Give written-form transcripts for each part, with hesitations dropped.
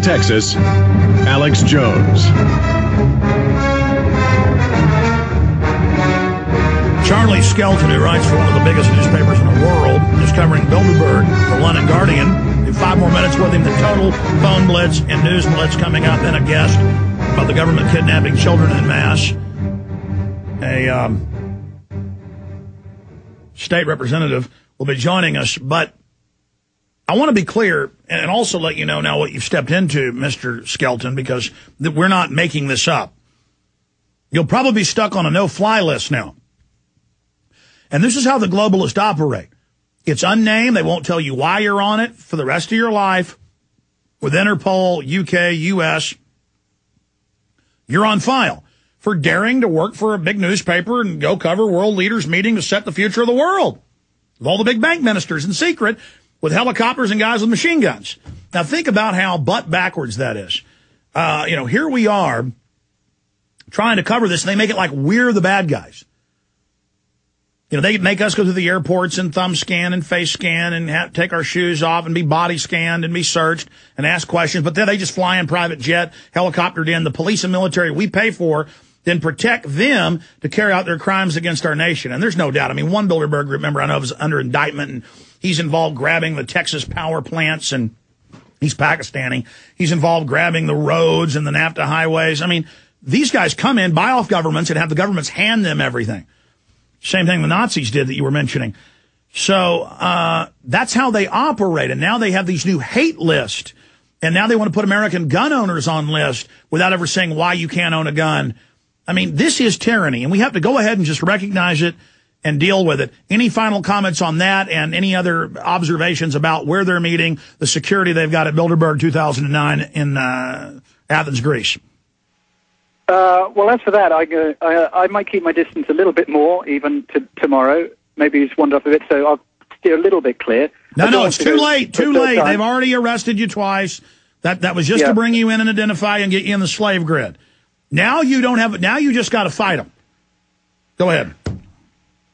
Texas, Alex Jones. Charlie Skelton, who writes for one of the biggest newspapers in the world, is covering Bilderberg, the London Guardian. Do 5 more minutes with him. The total phone blitz and news blitz coming up, and a guest about the government kidnapping children en masse. A state representative will be joining us, but I want to be clear and also let you know now what you've stepped into, Mr. Skelton, because we're not making this up. You'll probably be stuck on a no-fly list now. And this is how the globalists operate. It's unnamed. They won't tell you why you're on it for the rest of your life. With Interpol, UK, US, you're on file for daring to work for a big newspaper and go cover world leaders meeting to set the future of the world. With all the big bank ministers in secret, with helicopters and guys with machine guns. Now think about how butt backwards that is. Here we are trying to cover this, and they make it like we're the bad guys. They make us go through the airports and thumb scan and face scan and take our shoes off and be body scanned and be searched and ask questions. But then they just fly in private jet, helicoptered in. The police and military we pay for then protect them to carry out their crimes against our nation. And there's no doubt. I mean, one Bilderberg, remember, I know was under indictment, and he's involved grabbing the Texas power plants, and he's Pakistani. He's involved grabbing the roads and the NAFTA highways. I mean, these guys come in, buy off governments, and have the governments hand them everything. Same thing the Nazis did that you were mentioning. So that's how they operate. And now they have these new hate lists. And now they want to put American gun owners on list without ever saying why you can't own a gun. I mean, this is tyranny, and we have to go ahead and just recognize it and deal with it. Any final comments on that and any other observations about where they're meeting, the security they've got at Bilderberg 2009 in Athens, Greece? Well, as for that, I might keep my distance a little bit more, even to tomorrow. Maybe just wander off a bit, so I'll steer a little bit clear. No, it's too late. Too late. They've already arrested you twice. That was just to bring you in and identify and get you in the slave grid. Now you don't have. Now you just got to fight them. Go ahead.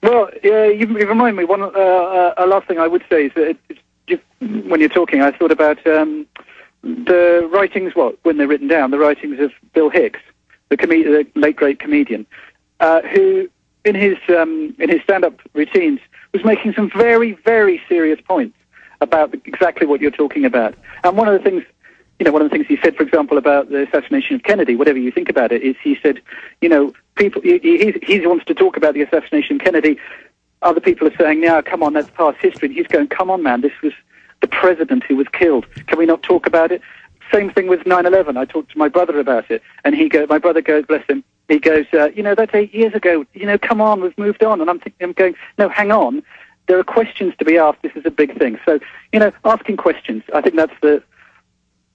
Well, you remind me. A last thing I would say is that when you're talking, I thought about the writings. Well, when they're written down, the writings of Bill Hicks, the late great comedian, who in his stand-up routines was making some very, very serious points about exactly what you're talking about. And one of the things he said, for example, about the assassination of Kennedy, whatever you think about it, is he said, people, he wants to talk about the assassination of Kennedy. Other people are saying, now, come on, that's past history. And he's going, come on, man, this was the president who was killed. Can we not talk about it? Same thing with 9/11. I talked to my brother about it, and my brother goes, bless him, he goes, that's 8 years ago. Come on, we've moved on. And I'm going, no, hang on. There are questions to be asked. This is a big thing. So, asking questions, I think that's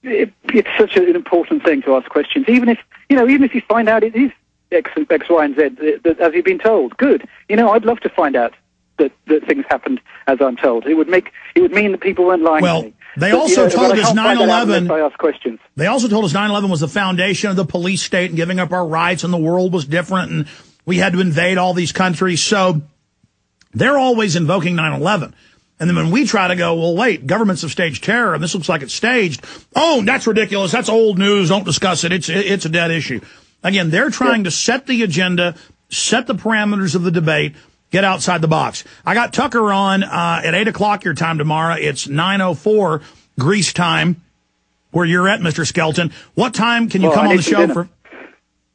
it's such an important thing to ask questions. Even if you find out it is X, Y, and Z, as you've been told, good. I'd love to find out that things happened as I'm told. It would mean that people weren't lying to me. They also told us 9/11. I ask questions. They also told us 9/11 was the foundation of the police state and giving up our rights, and the world was different, and we had to invade all these countries. So they're always invoking 9/11. And then when we try to go, well, wait, governments have staged terror, and this looks like it's staged. Oh, that's ridiculous. That's old news. Don't discuss it. It's a dead issue. Again, they're trying to set the agenda, set the parameters of the debate, get outside the box. I got Tucker on at 8 o'clock your time tomorrow. It's 9:04 Greece time, where you're at, Mr. Skelton. What time can you come on the show for?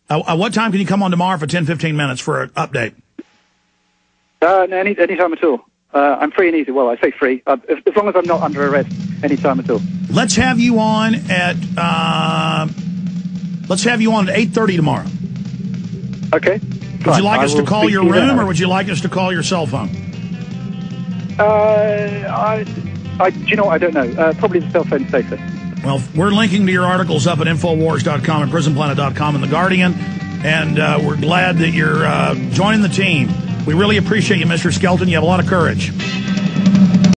What time can you come on tomorrow for 10, 15 minutes for an update? Any time at all. I'm free and easy. Well, I say free, as long as I'm not under arrest, any time at all. Let's have you on at 8:30 tomorrow. Okay. Would you like us to call your room, or would you like us to call your cell phone? Do you know what? I don't know. Probably the cell phone's safer. Well, we're linking to your articles up at Infowars.com and PrisonPlanet.com and The Guardian, and we're glad that you're joining the team. We really appreciate you, Mr. Skelton. You have a lot of courage.